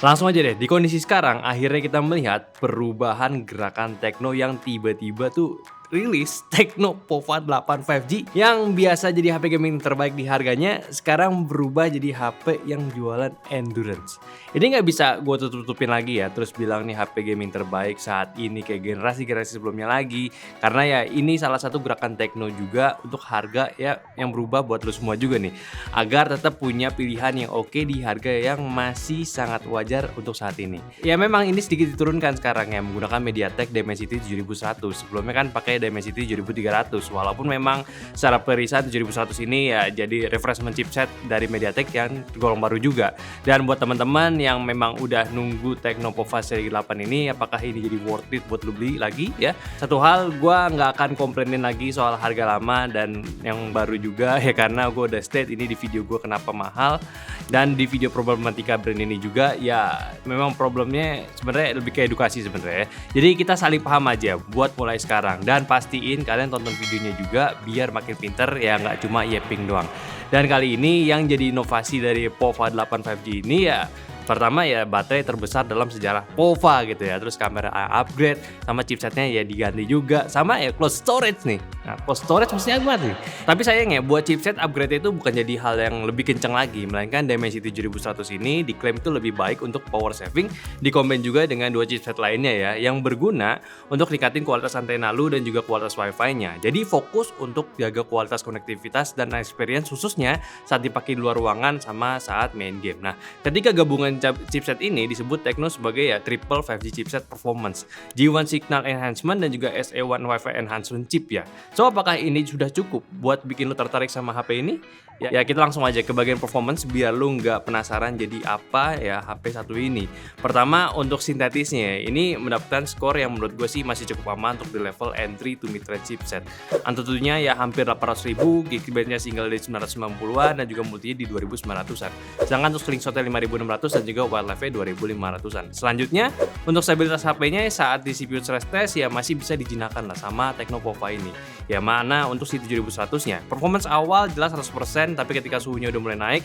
Langsung aja deh, di kondisi sekarang akhirnya kita melihat perubahan gerakan Tecno yang tiba-tiba tuh rilis Tecno Pova 8 5G yang biasa jadi HP gaming terbaik di harganya, sekarang berubah jadi HP yang jualan endurance. Ini nggak bisa gue tutup-tutupin lagi ya, terus bilang nih HP gaming terbaik saat ini kayak generasi-generasi sebelumnya lagi. Karena ya ini salah satu gerakan Tecno juga untuk harga ya yang berubah buat lo semua juga nih. Agar tetap punya pilihan yang oke di harga yang masih sangat wajar untuk saat ini. Ya memang ini sedikit diturunkan sekarang ya menggunakan MediaTek Dimensity 7100. Sebelumnya kan pakai Dimensity 7300. Walaupun memang secara perisan 7100 ini ya jadi refreshment chipset dari MediaTek yang tergolong baru juga. Dan buat teman-teman yang memang udah nunggu Tecno Pova seri 8 ini, apakah ini jadi worth it buat lu beli lagi ya? Satu hal, gua nggak akan komplainin lagi soal harga lama dan yang baru juga ya, karena gue udah state ini di video gue kenapa mahal. Dan di video problematika brand ini juga ya memang problemnya sebenarnya lebih ke edukasi sebenarnya. Jadi kita saling paham aja buat mulai sekarang, dan pastiin kalian tonton videonya juga biar makin pinter ya, nggak cuma yeping doang. Dan kali ini yang jadi inovasi dari Pova 8 5G ini ya pertama ya baterai terbesar dalam sejarah Pova gitu ya. Terus kamera upgrade, sama chipsetnya ya diganti juga, sama ya close storage nih. Nah, close storage maksudnya apa nih? Tapi sayangnya buat chipset upgrade itu bukan jadi hal yang lebih kenceng lagi, melainkan Dimensity 7100 ini diklaim itu lebih baik untuk power saving, dikombin juga dengan dua chipset lainnya ya yang berguna untuk ningkatin kualitas antena lu dan juga kualitas wifi-nya. Jadi fokus untuk jaga kualitas konektivitas dan experience khususnya saat dipakai di luar ruangan sama saat main game. Nah, ketika gabungan chipset ini disebut Tecno sebagai ya triple 5G chipset performance, G1 signal enhancement dan juga SA1 Wi-Fi enhancement chip ya. So apakah ini sudah cukup buat bikin lu tertarik sama HP ini? Ya kita langsung aja ke bagian performance biar lu nggak penasaran jadi apa ya HP satu ini. Pertama untuk sintetisnya, ini mendapatkan skor yang menurut gue sih masih cukup aman untuk di level entry to mid-range chipset. Antutunya ya hampir 800.000, gigabyte-nya single di 990-an dan juga multi di 2900-an. Sedangkan untuk slingshot-nya 5600 dan juga wildlife-nya 2500-an. Selanjutnya untuk stabilitas HP-nya saat di CPU stress test ya masih bisa dijinakan lah sama Tecno Pova ini. Ya mana untuk si 7100-nya, performance awal jelas 100%, tapi ketika suhunya udah mulai naik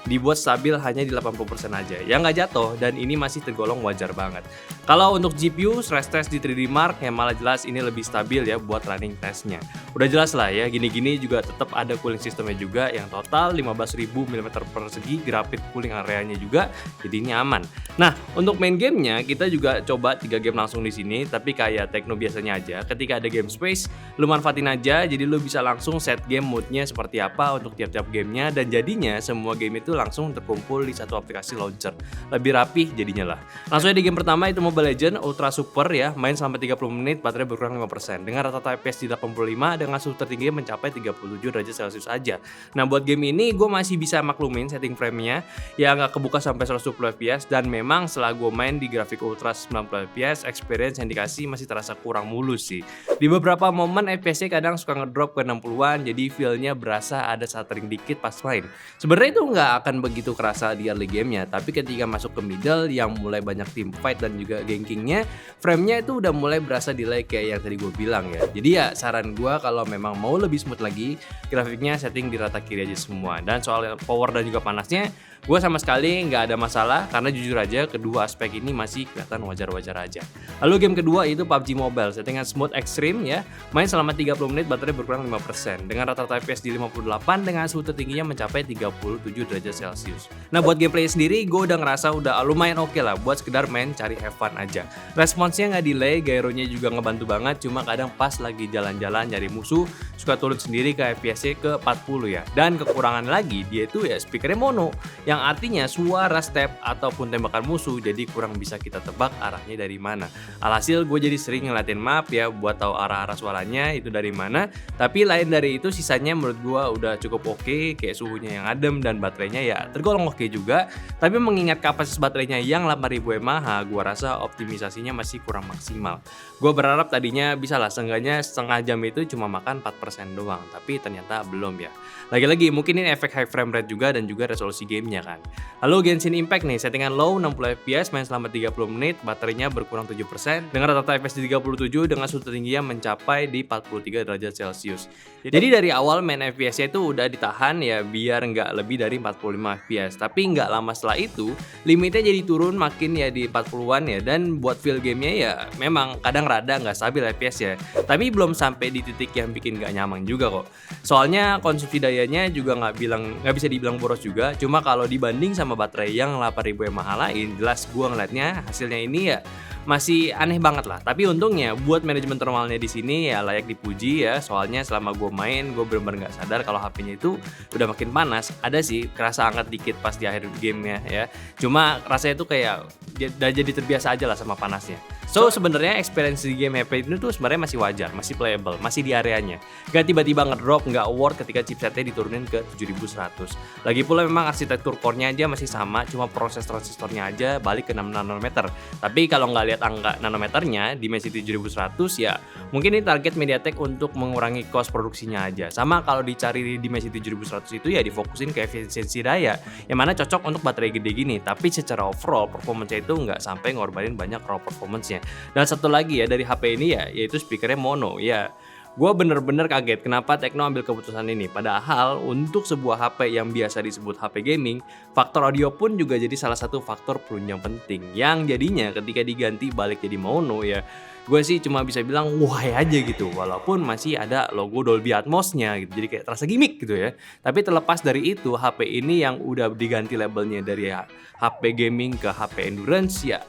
dibuat stabil hanya di 80% aja, ya nggak jatuh, dan ini masih tergolong wajar banget. Kalau untuk GPU stress test di 3D Mark ya malah jelas ini lebih stabil ya buat running testnya. Udah jelas lah ya, gini-gini juga tetap ada cooling sistemnya juga yang total 15.000 mm persegi, grafik cooling areanya juga, jadi ini aman. Nah untuk main gamenya kita juga coba 3 game langsung di sini, tapi kayak Tecno biasanya aja, ketika ada game space lu manfaatin aja, jadi lu bisa langsung set game moodnya seperti apa untuk tiap-tiap gamenya, dan jadinya semua game itu langsung terkumpul di satu aplikasi launcher. Lebih rapih jadinya lah. Langsung aja di game pertama itu Mobile Legends Ultra Super ya, main selama 30 menit, baterai berkurang 5%, dengan rata-rata FPS di 85 dengan suhu tertinggi mencapai 37 derajat Celcius aja. Nah buat game ini gue masih bisa maklumin setting frame-nya ya nggak kebuka sampai 120 fps, dan memang setelah gue main di grafik Ultra 90 fps, experience yang dikasih masih terasa kurang mulus sih. Di beberapa momen FPS-nya kadang suka ngedrop ke 60-an, jadi feel-nya berasa ada stuttering dikit pas main. Sebenarnya itu nggak akan begitu kerasa di early game-nya, tapi ketika masuk ke middle yang mulai banyak team fight dan juga gankingnya, frame-nya itu udah mulai berasa delay kayak yang tadi gue bilang ya. Jadi ya saran gue kalau memang mau lebih smooth lagi, grafiknya setting di rata kiri aja semua. Dan soal power dan juga panasnya, gue sama sekali nggak ada masalah, karena jujur aja kedua aspek ini masih kelihatan wajar-wajar aja. Lalu game kedua itu PUBG Mobile, settingan smooth extreme ya, main selama 30 menit, baterai berkurang 5%, dengan rata-rata FPS di 58 dengan suhu tertingginya mencapai 37 derajat Celcius. Nah buat gameplay sendiri gue udah ngerasa udah lumayan oke lah buat sekedar main cari have fun aja. Responsnya nggak delay, gyronya juga ngebantu banget, cuma kadang pas lagi jalan-jalan nyari musuh suka turun sendiri ke FPS-nya ke 40 ya. Dan kekurangan lagi dia itu ya speakernya mono, yang artinya suara step ataupun tembakan musuh jadi kurang bisa kita tebak arahnya dari mana. Alhasil gue jadi sering ngeliatin map ya buat tahu arah-arah suaranya itu dari mana. Tapi lain dari itu sisanya menurut gue udah cukup oke, kayak suhunya yang adem dan baterainya ya tergolong oke juga. Tapi mengingat kapasitas baterainya yang 8000 mAh, gue rasa optimisasinya masih kurang maksimal. Gue berharap tadinya bisa lah seenggaknya setengah jam itu cuma makan 4% doang, tapi ternyata belum ya. Lagi-lagi mungkin ini efek high frame rate juga dan juga resolusi gamenya kan. Lalu Genshin Impact nih, settingan low 60 fps, main selama 30 menit, baterainya berkurang 7%, dengan rata-rata FPS di 37 dengan suhu tertingginya mencapai di 43 derajat Celcius. Jadi dari awal main FPS-nya itu udah ditahan ya biar nggak lebih dari 45 45 fps. Tapi nggak lama setelah itu, limitnya jadi turun makin ya di 40-an ya. Dan buat feel gamenya ya memang kadang rada nggak stabil fps ya. Tapi belum sampai di titik yang bikin nggak nyaman juga kok. Soalnya konsumsi dayanya juga nggak bisa dibilang boros juga. Cuma kalau dibanding sama baterai yang 8000 mAh lain, jelas gua ngeliatnya hasilnya ini ya masih aneh banget lah. Tapi untungnya buat manajemen thermalnya di sini ya layak dipuji ya. Soalnya selama gue main gue bener-bener nggak sadar kalau HP-nya itu udah makin panas. Ada sih kerasa hangat dikit pas di akhir gamenya ya. Cuma rasanya tuh kayak udah jadi terbiasa aja lah sama panasnya. So sebenarnya experience di game HP ini tuh sebenarnya masih wajar, masih playable, masih di areanya. Gak tiba-tiba ngedrop, gak award ketika chipsetnya diturunin ke 7100. Lagi pula memang arsitektur core-nya aja masih sama, cuma proses transistornya aja balik ke 6 nanometer. Tapi kalau nggak lihat angka nanometernya di Dimensity 7100 ya mungkin ini target MediaTek untuk mengurangi cost produksinya aja. Sama kalau dicari di Dimensity 7100 itu ya difokusin ke efisiensi daya, yang mana cocok untuk baterai gede gini. Tapi secara overall performance-nya itu nggak sampai ngorbanin banyak raw performance-nya. Dan satu lagi ya dari HP ini ya yaitu speakernya mono ya. Gue bener-bener kaget kenapa Tekno ambil keputusan ini. Padahal untuk sebuah HP yang biasa disebut HP gaming, faktor audio pun juga jadi salah satu faktor penunjang penting. Yang jadinya ketika diganti balik jadi mono ya, gue sih cuma bisa bilang wah aja gitu. Walaupun masih ada logo Dolby Atmos-nya gitu, jadi kayak terasa gimmick gitu ya. Tapi terlepas dari itu, HP ini yang udah diganti labelnya dari HP gaming ke HP endurance ya,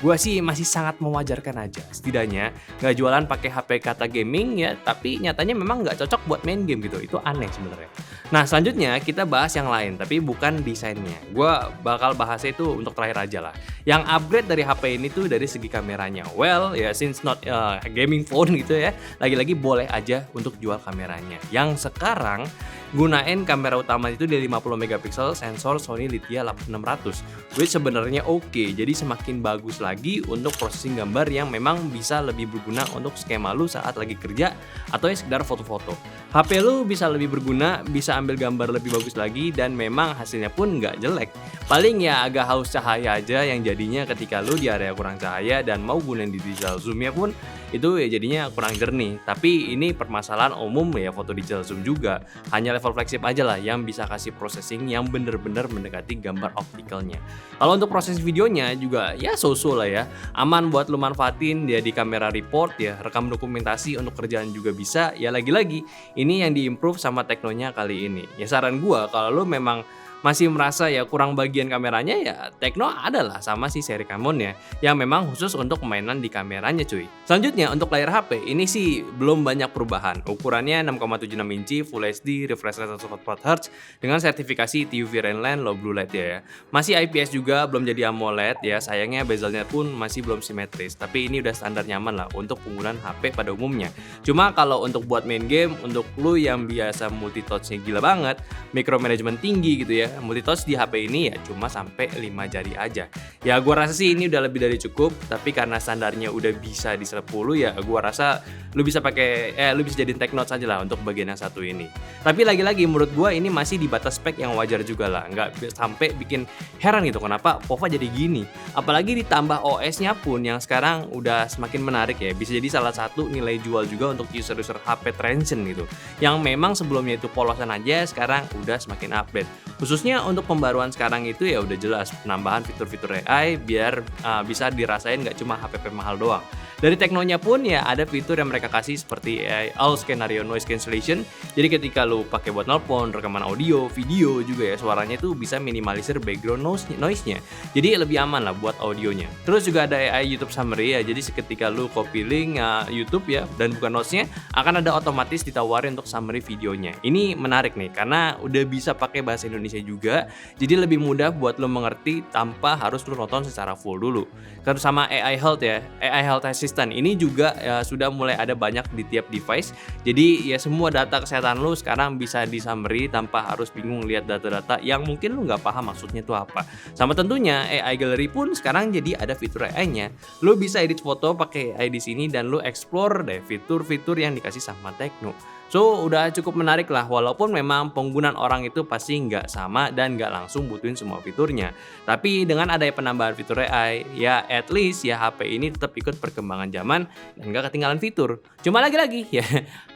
gue sih masih sangat mewajarkan aja. Setidaknya nggak jualan pakai HP kata gaming ya, tapi nyatanya memang nggak cocok buat main game gitu. Itu aneh sebenarnya. Nah selanjutnya kita bahas yang lain, tapi bukan desainnya. Gue bakal bahasnya itu untuk terakhir aja lah. Yang upgrade dari HP ini tuh dari segi kameranya. Well ya since not gaming phone gitu ya, lagi-lagi boleh aja untuk jual kameranya. Yang sekarang gunain kamera utama itu di 50 megapiksel sensor Sony Lithia 600, which sebenarnya oke. Jadi semakin bagus lagi untuk processing gambar yang memang bisa lebih berguna untuk skema lu saat lagi kerja atau ya sekedar foto-foto. HP lu bisa lebih berguna, bisa ambil gambar lebih bagus lagi, dan memang hasilnya pun nggak jelek. Paling ya agak haus cahaya aja yang jadinya ketika lu di area kurang cahaya dan mau gunain di digital zoom-nya pun itu ya jadinya kurang jernih. Tapi ini permasalahan umum ya foto digital zoom juga. Hanya level flagship aja lah yang bisa kasih processing yang bener-bener mendekati gambar optikalnya. Kalau untuk proses videonya juga ya so-so lah ya. Aman buat lu manfaatin dia di kamera report ya, rekam dokumentasi untuk kerjaan juga bisa. Ya lagi-lagi ini yang diimprove sama Teknonya kali ini. Ya saran gua kalau lu memang masih merasa ya kurang bagian kameranya ya Tekno adalah sama si seri Camon ya yang memang khusus untuk mainan di kameranya cuy. Selanjutnya untuk layar HP ini sih belum banyak perubahan. Ukurannya 6,76 inci Full HD, refresh rate 144 Hz dengan sertifikasi TUV Rainland Low Blue Light ya. Masih IPS juga, belum jadi AMOLED ya. Sayangnya bezelnya pun masih belum simetris, tapi ini udah standar nyaman lah untuk penggunaan HP pada umumnya. Cuma kalau untuk buat main game, untuk lu yang biasa multi touch-nya gila banget, micromanagement tinggi gitu ya, multitouch di HP ini ya cuma sampai 5 jari aja. Ya gua rasa sih ini udah lebih dari cukup, tapi karena standarnya udah bisa di 10 ya gua rasa lu bisa jadiin Tecnotes aja lah untuk bagian yang satu ini. Tapi lagi-lagi menurut gua ini masih di batas spek yang wajar juga lah, nggak sampai bikin heran gitu kenapa POVA jadi gini. Apalagi ditambah OS-nya pun yang sekarang udah semakin menarik ya, bisa jadi salah satu nilai jual juga untuk user-user HP Transcend gitu. Yang memang sebelumnya itu polosan aja, sekarang udah semakin update. Khususnya untuk pembaruan sekarang itu ya udah jelas penambahan fitur-fitur AI biar bisa dirasain nggak cuma HPP mahal doang. Dari Teknonya pun ya ada fitur yang mereka kasih seperti AI All Scenario Noise Cancellation. Jadi ketika lu pakai buat nelpon, rekaman audio, video juga ya suaranya itu bisa minimalisir background noise-nya. Jadi lebih aman lah buat audionya. Terus juga ada AI YouTube Summary ya. Jadi ketika lu copy link YouTube ya dan bukan notes-nya akan ada otomatis ditawarin untuk summary videonya. Ini menarik nih karena udah bisa pakai bahasa Indonesia juga. Jadi lebih mudah buat lu mengerti tanpa harus lu nonton secara full dulu. Terus sama AI Health ya, AI Health Assistant ini juga ya, sudah mulai ada banyak di tiap device. Jadi ya semua data kesehatan lu sekarang bisa di summary tanpa harus bingung lihat data-data yang mungkin lu nggak paham maksudnya itu apa. Sama tentunya AI Gallery pun sekarang jadi ada fitur AI-nya. Lu bisa edit foto pakai AI di sini dan lu explore deh fitur-fitur yang dikasih sama Tekno. So udah cukup menarik lah, walaupun memang penggunaan orang itu pasti nggak sama dan nggak langsung butuhin semua fiturnya. Tapi dengan adanya penambahan fitur AI, ya at least ya HP ini tetap ikut perkembangan zaman dan nggak ketinggalan fitur. Cuma lagi-lagi ya,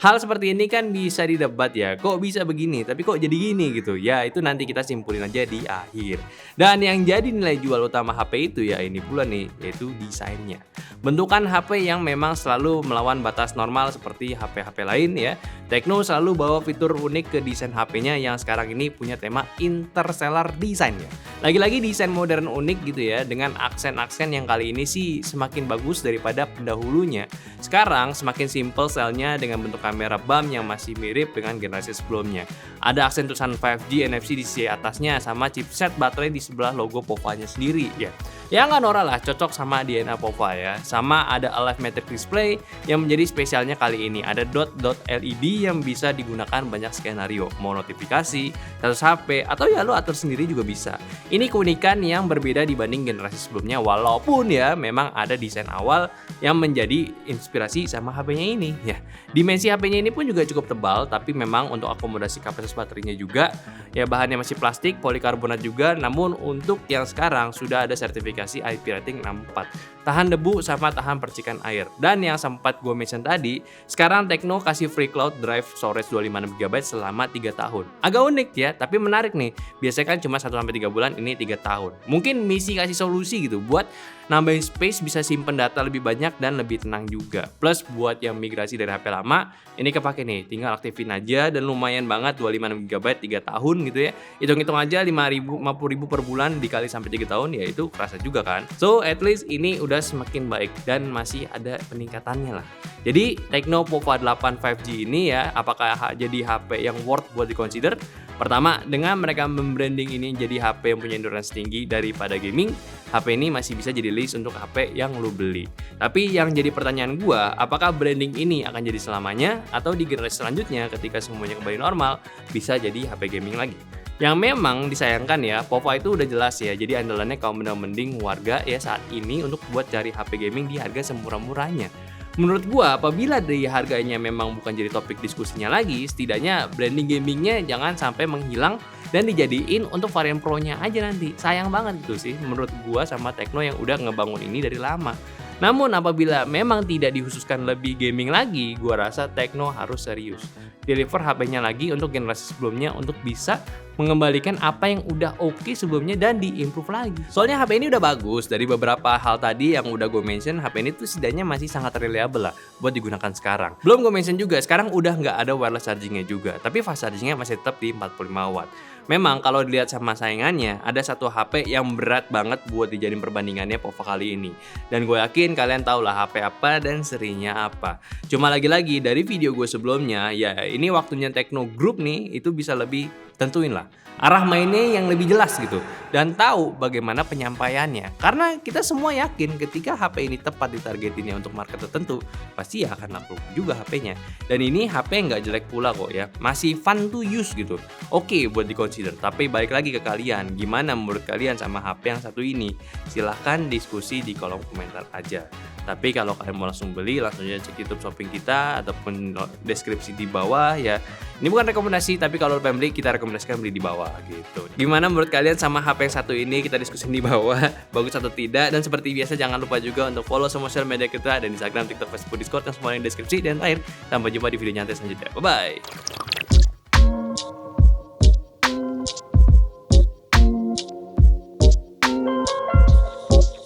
hal seperti ini kan bisa didebat ya, kok bisa begini, tapi kok jadi gini gitu. Ya itu nanti kita simpulin aja di akhir. Dan yang jadi nilai jual utama HP itu ya ini pula nih, yaitu desainnya. Bentukan HP yang memang selalu melawan batas normal seperti HP-HP lain ya. Tecno selalu bawa fitur unik ke desain HP-nya yang sekarang ini punya tema interstellar design ya. Lagi-lagi desain modern unik gitu ya, dengan aksen-aksen yang kali ini sih semakin bagus daripada pendahulunya. Sekarang semakin simple stylenya dengan bentuk kamera bump yang masih mirip dengan generasi sebelumnya. Ada aksen tulisan 5G NFC di sisi atasnya sama chipset baterai di sebelah logo POVA-nya sendiri ya. Ya nggak norak lah, cocok sama DNA POVA ya. Sama ada Alive Matrix Display yang menjadi spesialnya kali ini. Ada dot LED yang bisa digunakan banyak skenario, mau notifikasi, status HP, atau ya lo atur sendiri juga bisa. Ini keunikan yang berbeda dibanding generasi sebelumnya, walaupun ya memang ada desain awal yang menjadi inspirasi sama HP-nya ini ya. Dimensi HP-nya ini pun juga cukup tebal, tapi memang untuk akomodasi kapasitas baterainya juga ya bahannya masih plastik, polikarbonat juga, namun untuk yang sekarang sudah ada sertifikasi IP rating 64. Tahan debu sama tahan percikan air. Dan yang sempat gue mention tadi, sekarang Tecno kasih free cloud drive storage 256GB selama 3 tahun. Agak unik ya, tapi menarik nih. Biasanya kan cuma 1-3 bulan, ini 3 tahun. Mungkin misi kasih solusi gitu buat nambahin space, bisa simpen data lebih banyak dan lebih tenang juga. Plus buat yang migrasi dari HP lama, ini kepake nih, tinggal aktifin aja dan lumayan banget 256GB 3 tahun gitu ya. Hitung-hitung aja 50.000 per bulan dikali sampai 3 tahun ya itu kerasa juga kan. So at least ini udah semakin baik dan masih ada peningkatannya lah. Jadi Tecno POVA 8 5G ini ya, apakah jadi HP yang worth buat di-consider? Pertama, dengan mereka membranding ini jadi HP yang punya endurance tinggi daripada gaming, HP ini masih bisa jadi list untuk HP yang lu beli. Tapi yang jadi pertanyaan gua, apakah branding ini akan jadi selamanya atau di generasi selanjutnya ketika semuanya kembali normal bisa jadi HP gaming lagi? Yang memang disayangkan ya, POVA itu udah jelas ya, jadi andalannya kaum mending warga ya saat ini untuk buat cari HP gaming di harga semurah-murahnya. Menurut gua, apabila dari harganya memang bukan jadi topik diskusinya lagi, setidaknya branding gamingnya jangan sampai menghilang dan dijadiin untuk varian pro-nya aja nanti. Sayang banget gitu sih menurut gua sama Tecno yang udah ngebangun ini dari lama. Namun apabila memang tidak dikhususkan lebih gaming lagi, gua rasa Tecno harus serius. Deliver HP-nya lagi untuk generasi sebelumnya untuk bisa mengembalikan apa yang udah oke sebelumnya dan di-improve lagi. Soalnya HP ini udah bagus, dari beberapa hal tadi yang udah gue mention, HP ini tuh setidaknya masih sangat reliable lah buat digunakan sekarang. Belum gue mention juga, sekarang udah nggak ada wireless chargingnya juga, tapi fast chargingnya masih tetap di 45 watt. Memang kalau dilihat sama saingannya, ada satu HP yang berat banget buat dijadiin perbandingannya POVA kali ini. Dan gue yakin kalian tau lah HP apa dan serinya apa. Cuma lagi-lagi dari video gue sebelumnya, ya ini waktunya Tecno Group nih, itu bisa lebih tentuin lah arah mainnya yang lebih jelas gitu dan tahu bagaimana penyampaiannya, karena kita semua yakin ketika HP ini tepat ditargetinnya untuk market tertentu pasti ya akan laku juga HP-nya. Dan ini HP nggak jelek pula kok ya, masih fun to use gitu, oke buat di-consider. Tapi balik lagi ke kalian, gimana menurut kalian sama HP yang satu ini? Silahkan diskusi di kolom komentar aja. Tapi kalau kalian mau langsung beli, langsung aja cek YouTube shopping kita ataupun deskripsi di bawah ya. Ini bukan rekomendasi, tapi kalau pengen beli kita rekomendasikan beli di bawah gitu. Gimana menurut kalian sama HP yang satu ini? Kita diskusin di bawah, bagus atau tidak. Dan seperti biasa jangan lupa juga untuk follow semua sosial media kita dan Instagram, TikTok, Facebook, Discord yang semua yang di deskripsi. Dan terakhir, sampai jumpa di video nyantai selanjutnya. Bye bye.